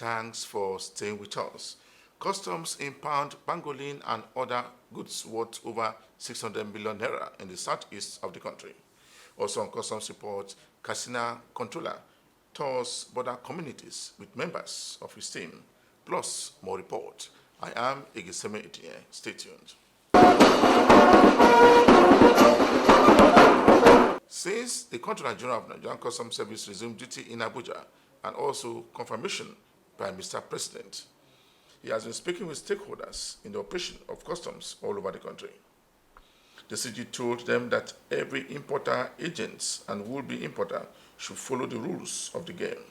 Thanks for staying with us. Customs impound pangolin and other goods worth over 600 million naira in the southeast of the country. Also on customs report, Katsina controller tours border communities with members of his team. Plus, more report. I am Igiseme Itinye. Stay tuned. Since the Controller General of Nigerian Customs Service resumed duty in Abuja and also confirmation by Mr. President, he has been speaking with stakeholders in the operation of customs all over the country. The CG told them that every importer, agents, and would-be importer should follow the rules of the game.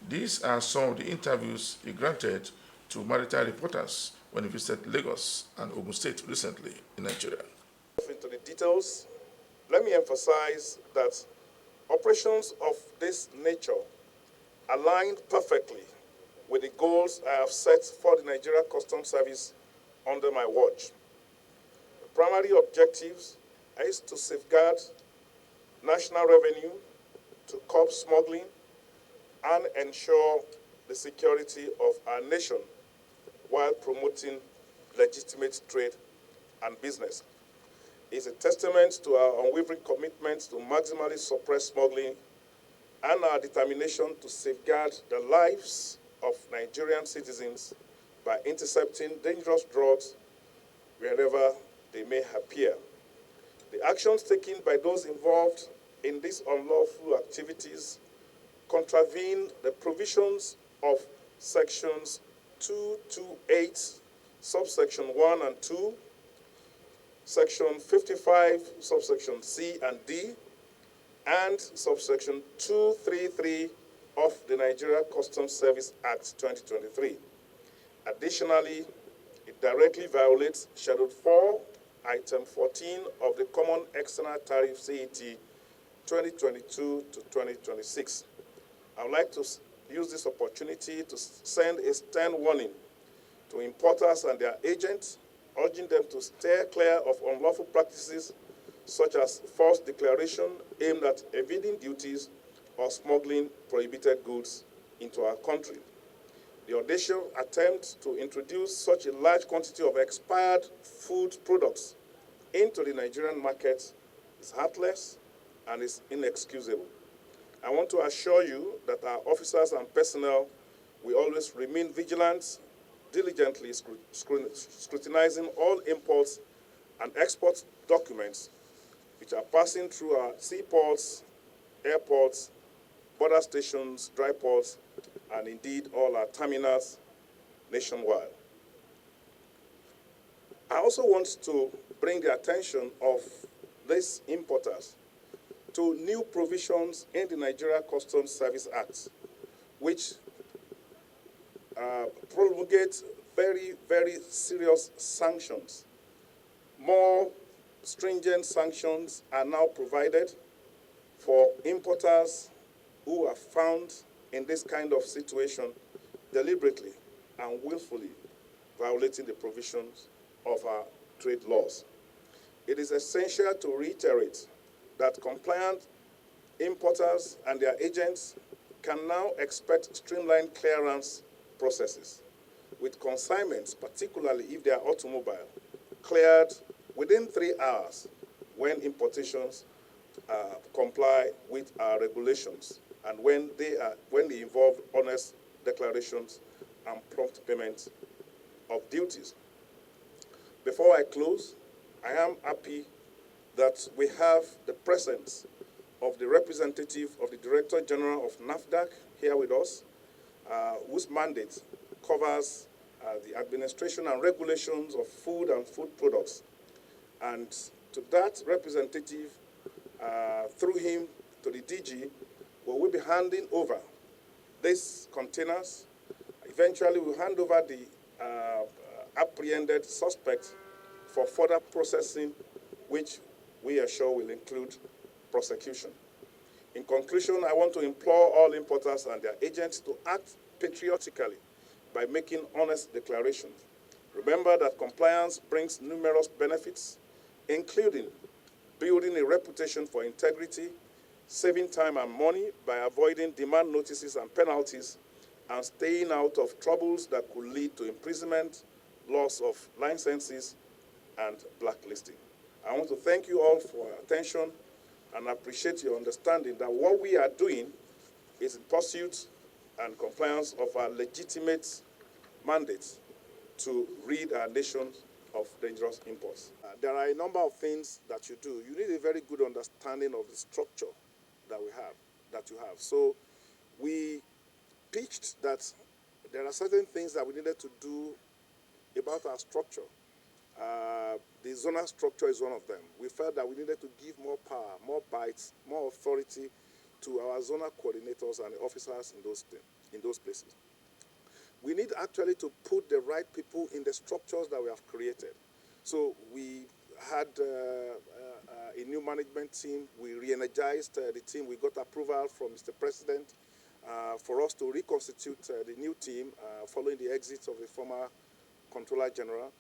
These are some of the interviews he granted to maritime reporters when he visited Lagos and Ogun State recently in Nigeria. Into the details, let me emphasize that operations of this nature aligned perfectly with the goals I have set for the Nigeria Customs Service under my watch. The primary objectives is to safeguard national revenue, to curb smuggling, and ensure the security of our nation while promoting legitimate trade and business. It's a testament to our unwavering commitment to maximally suppress smuggling and our determination to safeguard the lives of Nigerian citizens by intercepting dangerous drugs wherever they may appear. The actions taken by those involved in these unlawful activities contravene the provisions of sections 228, subsection 1 and 2, section 55, subsection C and D, and subsection 233 of the Nigeria Customs Service Act 2023. Additionally, it directly violates Schedule 4, Item 14 of the Common External Tariff CET 2022 to 2026. I would like to use this opportunity to send a stern warning to importers and their agents, urging them to steer clear of unlawful practices such as false declaration aimed at evading duties or smuggling prohibited goods into our country. The audacious attempt to introduce such a large quantity of expired food products into the Nigerian market is heartless and is inexcusable. I want to assure you that our officers and personnel will always remain vigilant, diligently scrutinizing all imports and export documents which are passing through our seaports, airports, border stations, dry ports, and indeed all our terminals nationwide. I also want to bring the attention of these importers to new provisions in the Nigeria Customs Service Act, which promulgate very, very serious sanctions. More stringent sanctions are now provided for importers who are found in this kind of situation deliberately and willfully violating the provisions of our trade laws. It is essential to reiterate that compliant importers and their agents can now expect streamlined clearance processes, with consignments, particularly if they are automobile, cleared within 3 hours when importations comply with our regulations and when they involve honest declarations and prompt payment of duties. Before I close, I am happy that we have the presence of the representative of the Director General of NAFDAC here with us, whose mandate covers the administration and regulations of food and food products. And to that representative, through him to the DG, we will be handing over these containers. Eventually, we'll hand over the apprehended suspect for further processing, which we are sure will include prosecution. In conclusion, I want to implore all importers and their agents to act patriotically by making honest declarations. Remember that compliance brings numerous benefits, including building a reputation for integrity, saving time and money by avoiding demand notices and penalties, and staying out of troubles that could lead to imprisonment, loss of licenses, and blacklisting. I want to thank you all for your attention and appreciate your understanding that what we are doing is in pursuit and compliance of our legitimate mandate to rid our nation of dangerous imports. There are a number of things that you do. You need a very good understanding of the structure that you have. So we pitched that there are certain things that we needed to do about our structure. The zonal structure is one of them. We felt that we needed to give more power, more bites, more authority to our zonal coordinators and officers in those places. We need actually to put the right people in the structures that we have created. So we had a new management team. We re-energized the team. We got approval from Mr. President for us to reconstitute the new team following the exit of the former Controller General.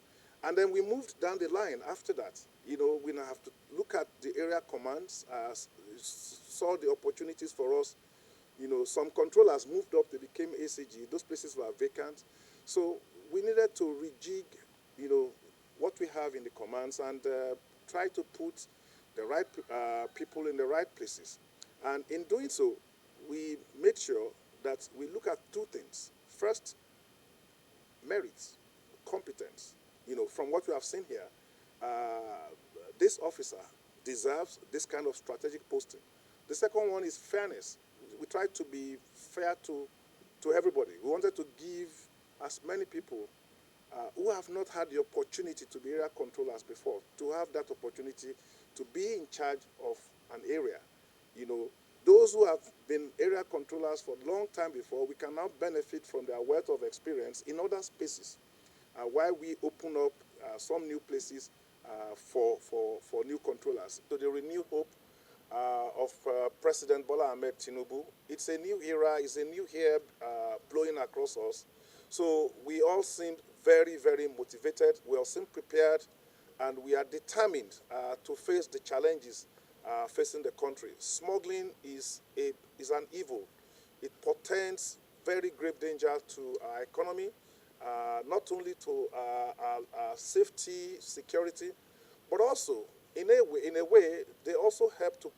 And then we moved down the line after that. You know, we now have to look at the area commands, saw the opportunities for us. You know, some controllers moved up, they became ACG. Those places were vacant. So we needed to rejig, you know, what we have in the commands and try to put the right people in the right places. And in doing so, we made sure that we look at two things. First, merits, competence. You know, from what we have seen here, this officer deserves this kind of strategic posting. The second one is fairness. We tried to be fair to everybody. We wanted to give as many people who have not had the opportunity to be area controllers before, to have that opportunity to be in charge of an area. You know, those who have been area controllers for a long time before, we can now benefit from their wealth of experience in other spaces while we open up some new places for new controllers. To the renewed hope of President Bola Ahmed Tinubu, it's a new era, it's a new air blowing across us. So we all seemed very, very motivated. We all seemed prepared, and we are determined to face the challenges facing the country. Smuggling is an evil. It portends very grave danger to our economy, not only to our safety, security, but also in a way they also help to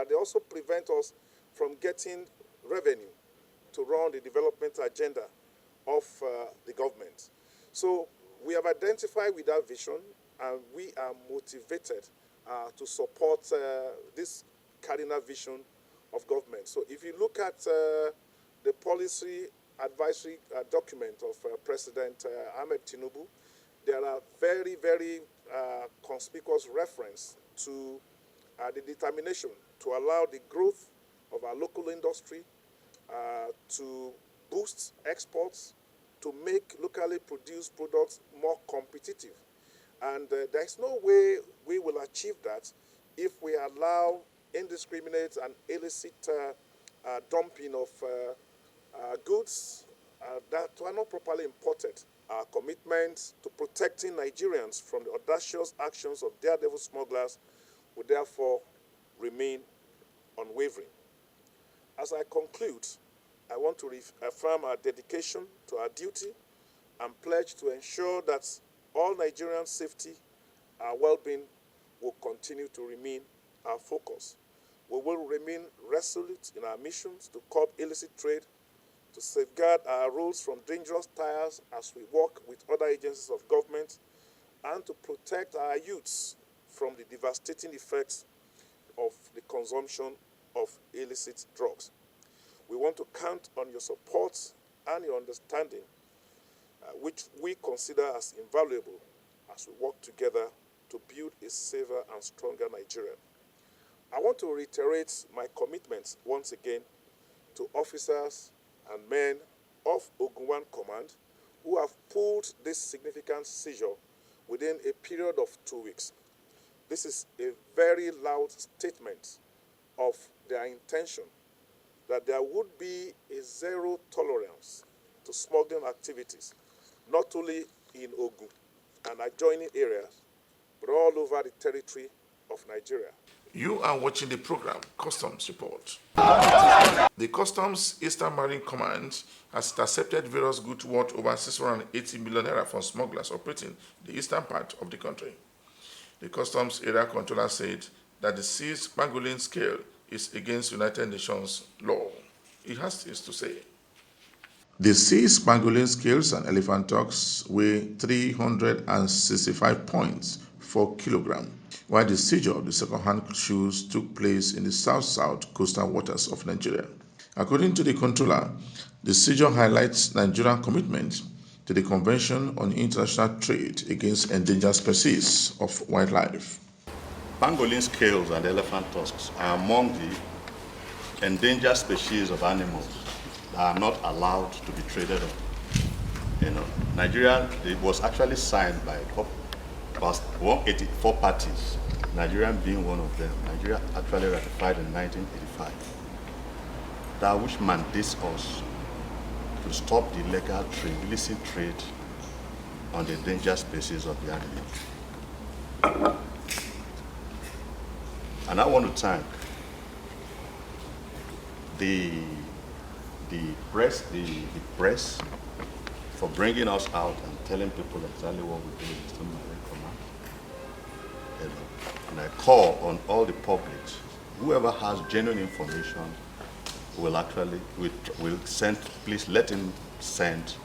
they also prevent us from getting revenue to run the development agenda of the government. So we have identified with that vision, and we are motivated to support this cardinal vision of government. So if you look at the policy advisory document of President Ahmed Tinubu, there are very, very conspicuous reference to the determination to allow the growth of our local industry, to boost exports, to make locally produced products more competitive. And there's no way we will achieve that if we allow indiscriminate and illicit dumping of goods that were not properly imported. Our commitment to protecting Nigerians from the audacious actions of daredevil smugglers will therefore remain unwavering. As I conclude, I want to reaffirm our dedication to our duty and pledge to ensure that all Nigerians' safety and well-being will continue to remain our focus. We will remain resolute in our missions to curb illicit trade, to safeguard our roads from dangerous tires as we work with other agencies of government, and to protect our youths from the devastating effects of the consumption of illicit drugs. We want to count on your support and your understanding, which we consider as invaluable as we work together to build a safer and stronger Nigeria. I want to reiterate my commitment once again to officers and men of Ogun 1 Command who have pulled this significant seizure within a period of 2 weeks. This is a very loud statement of their intention that there would be a zero tolerance to smuggling activities, not only in Ogun and adjoining areas, but all over the territory of Nigeria. You are watching the program Customs Report. The Customs Eastern Marine Command has intercepted various goods worth over 680 million naira from smugglers operating the eastern part of the country. The Customs Area Controller said that the seized pangolin scale is against United Nations law. He has this to say. The seized pangolin scales and elephant tusk weigh 365.4 kilograms, while the seizure of the second-hand shoes took place in the south-south coastal waters of Nigeria. According to the controller, the seizure highlights Nigeria's commitment to the Convention on International Trade Against Endangered Species of Wildlife. Pangolin scales and elephant tusks are among the endangered species of animals that are not allowed to be traded on. Nigeria, it was actually signed by past 184 parties, Nigeria being one of them. Nigeria actually ratified in 1985. That which mandates us to stop the illegal trade, illicit trade on the endangered species of the animal. And I want to thank the press for bringing us out and telling people exactly what we do in the Eastern Marine Command. And I call on all the public, whoever has genuine information will send, please let him send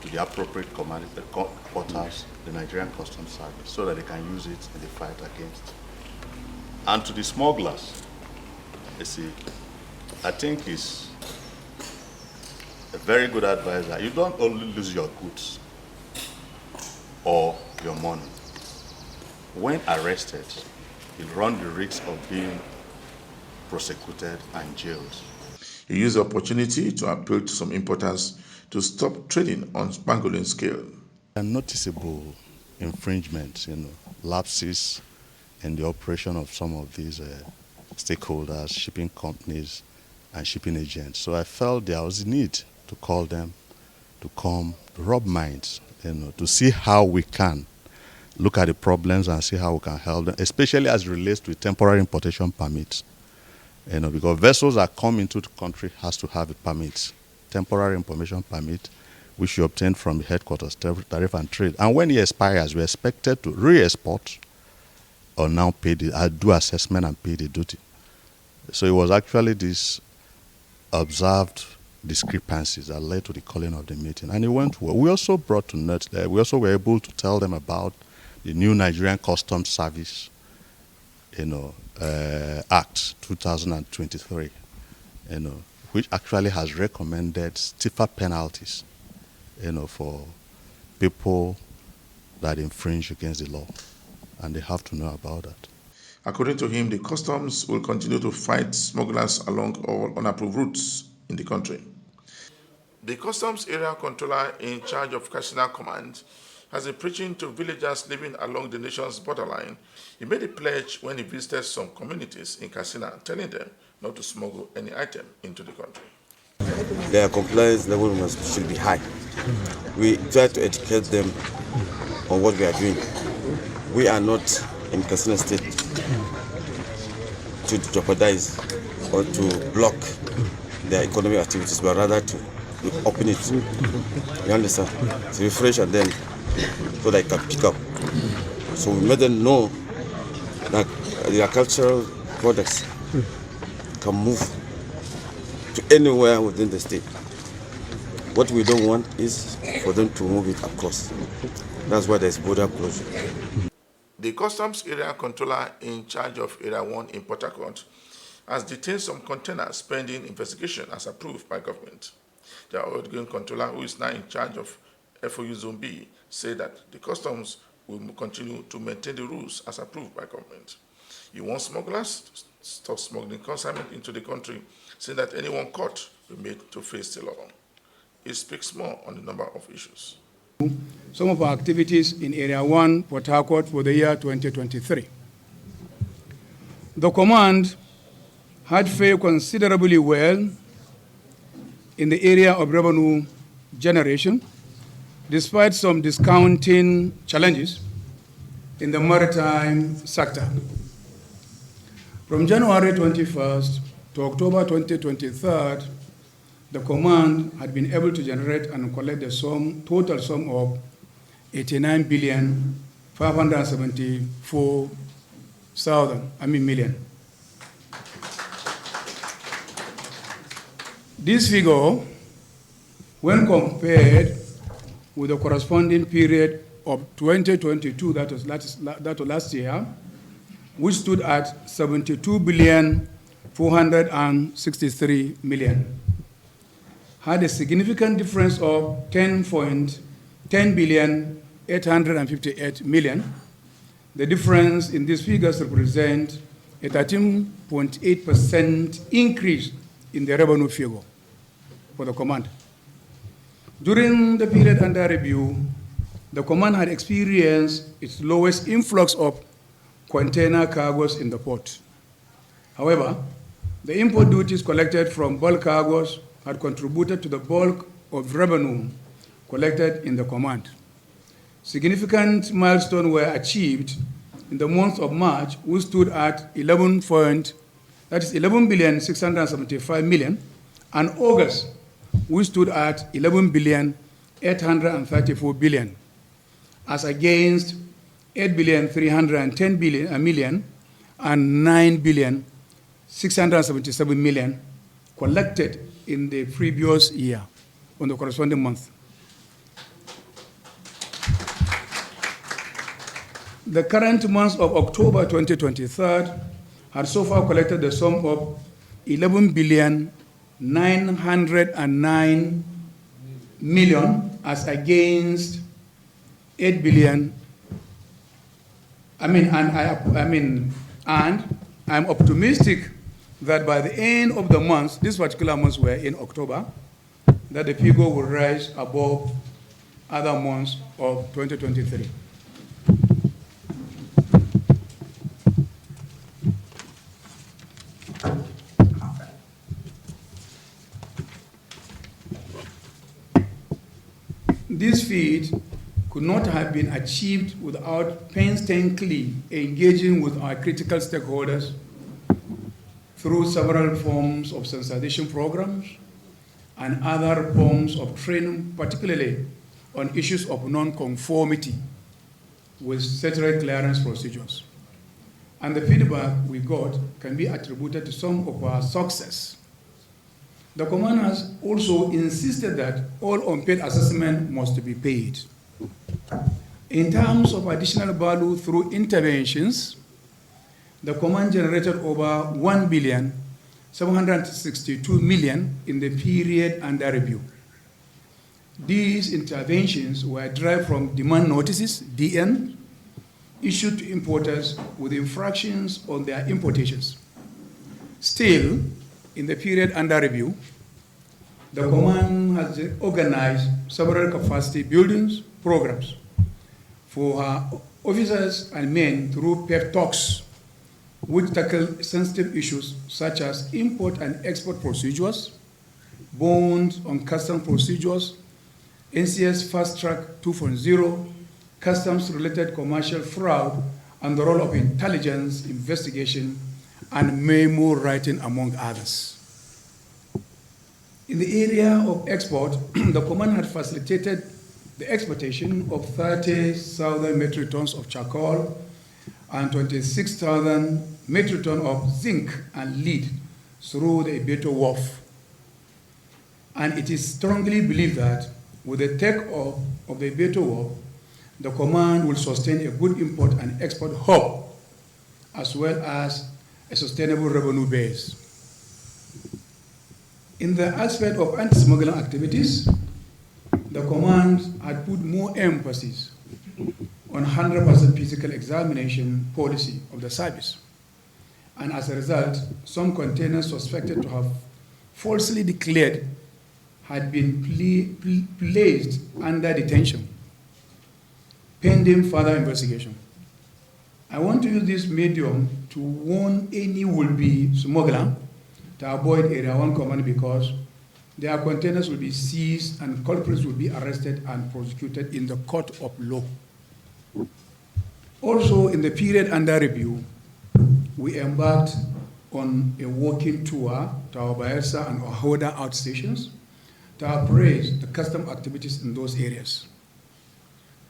to the appropriate command quarters, the Nigerian Customs Service, so that they can use it in the fight against. And to the smugglers, you see, I think it's a very good advice that you don't only lose your goods or your money. When arrested, you run the risk of being prosecuted and jailed. He used the opportunity to appeal to some importers to stop trading on pangolin scale. A noticeable infringement, lapses in the operation of some of these stakeholders, shipping companies and shipping agents. So I felt there was a need to call them to come, to rub minds, to see how we can look at the problems and see how we can help them, especially as it relates to temporary importation permits. Because vessels that come into the country has to have a permit, temporary importation permit, which you obtain from the headquarters, Tariff and Trade. And when it expires, we're expected to re-export or now do assessment and pay the duty. So it was actually these observed discrepancies that led to the calling of the meeting, and it went well. We also brought to note that we also were able to tell them about the new Nigerian Customs Service, Act 2023, which actually has recommended stiffer penalties, for people that infringe against the law, and they have to know about that. According to him, the customs will continue to fight smugglers along all unapproved routes in the country. The Customs Area Controller in charge of Katsina Command has been preaching to villagers living along the nation's borderline. He made a pledge when he visited some communities in Katsina, telling them not to smuggle any item into the country. Their compliance level should be high. We try to educate them on what we are doing. We are not in Katsina State to jeopardize or to block their economic activities, but rather to open it. You understand? To refresh and then so they can pick up. So we made them know that the agricultural products can move to anywhere within the state. What we don't want is for them to move it across. That's why there's border closure. The Customs Area Controller in charge of Area 1 in Port Harcourt has detained some containers pending investigation as approved by government. The outgoing controller, who is now in charge of FOU Zone B, said that the customs will continue to maintain the rules as approved by government. He wants smugglers to stop smuggling consignment into the country, saying that anyone caught will be made to face the law. He speaks more on the number of issues. Some of our activities in Area 1, Port Harcourt, for the year 2023. The command had fared considerably well in the area of revenue generation, despite some discounting challenges in the maritime sector. From January 21st to October 2023, the command had been able to generate and collect the total sum of 89,574 million. This figure, when compared with the corresponding period of 2022, that was last year, which stood at 72,463 million, had a significant difference of 10,858 million. The difference in these figures represent a 13.8% increase in the revenue figure for the command. During the period under review, the command had experienced its lowest influx of container cargoes in the port. However, the import duties collected from bulk cargoes had contributed to the bulk of revenue collected in the command. Significant milestones were achieved in the month of March, which stood at 11,675 million, and August, which stood at 11,834 billion, as against 8,310 million and 9,677 million collected in the previous year on the corresponding month. The current month of October 2023 had so far collected the sum of 11,909 million as against 8 billion. And I'm optimistic that by the end of the month, this particular month we're in October, that the figure will rise above other months of 2023. This feat could not have been achieved without painstakingly engaging with our critical stakeholders through several forms of sensitization programs and other forms of training, particularly on issues of non-conformity with statutory clearance procedures. And the feedback we got can be attributed to some of our success. The command has also insisted that all unpaid assessment must be paid. In terms of additional value through interventions, the command generated over 1,762 million in the period under review. These interventions were derived from demand notices, DN, issued to importers with infractions on their importations. Still, in the period under review, the command has organized several capacity buildings programs for her officers and men through PEP talks, which tackle sensitive issues such as import and export procedures, bonds on custom procedures, NCS Fast Track 2.0, customs-related commercial fraud, and the role of intelligence investigation and memo writing, among others. In the area of export, the command had facilitated the exportation of 30,000 metric tons of charcoal and 26,000 metric tons of zinc and lead through the Ibeto Wharf. And it is strongly believed that with the take-off of the Ibeto Wharf, the command will sustain a good import and export hub, as well as a sustainable revenue base. In the aspect of anti-smuggling activities, the command had put more emphasis on 100% physical examination policy of the service. And as a result, some containers suspected to have falsely declared had been placed under detention, pending further investigation. I want to use this medium to warn any would-be smuggler to avoid Area 1 Command, because their containers will be seized and culprits will be arrested and prosecuted in the court of law. Also, in the period under review, we embarked on a walking tour to our Bayelsa and Ohoda outstations to appraise the custom activities in those areas.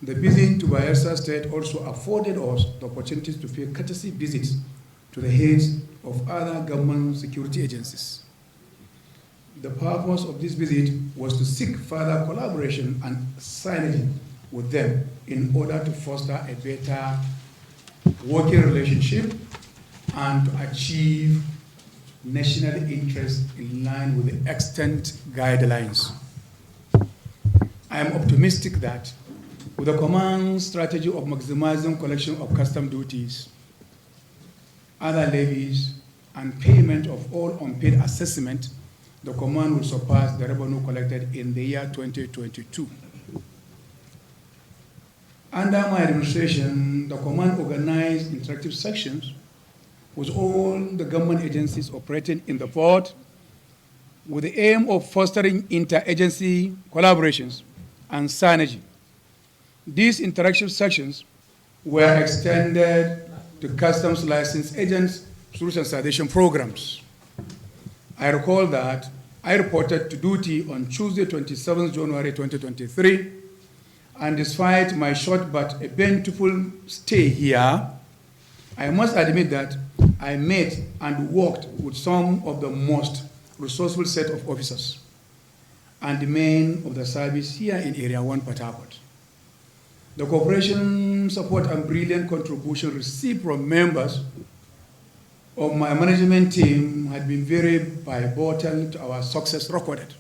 The visit to Bayelsa State also afforded us the opportunities to pay courtesy visits to the heads of other government security agencies. The purpose of this visit was to seek further collaboration and synergy with them in order to foster a better working relationship and to achieve national interest in line with the extant guidelines. I am optimistic that with the command strategy of maximizing collection of custom duties, other levies, and payment of all unpaid assessment, the command will surpass the revenue collected in the year 2022. Under my administration, the command organized interactive sections with all the government agencies operating in the port with the aim of fostering interagency collaborations and synergy. These interactive sections were extended to customs license agents through sensitization programs. I recall that I reported to duty on Tuesday, 27th January 2023, and despite my short but eventful stay here, I must admit that I met and worked with some of the most resourceful set of officers and the men of the service here in Area 1 Port Harcourt. The cooperation, support, and brilliant contribution received from members of my management team had been very pivotal to our success recorded,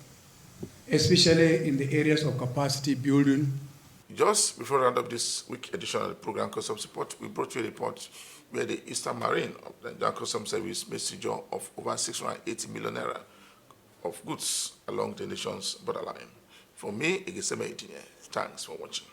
especially in the areas of capacity building. Just before we round up this week edition of the program Custom Support, we brought you a report where the Eastern Marine of the Nigerian Customs Service made seizure of over 680 million naira of goods along the nation's borderline. For me, Igeseme Idinye, thanks for watching.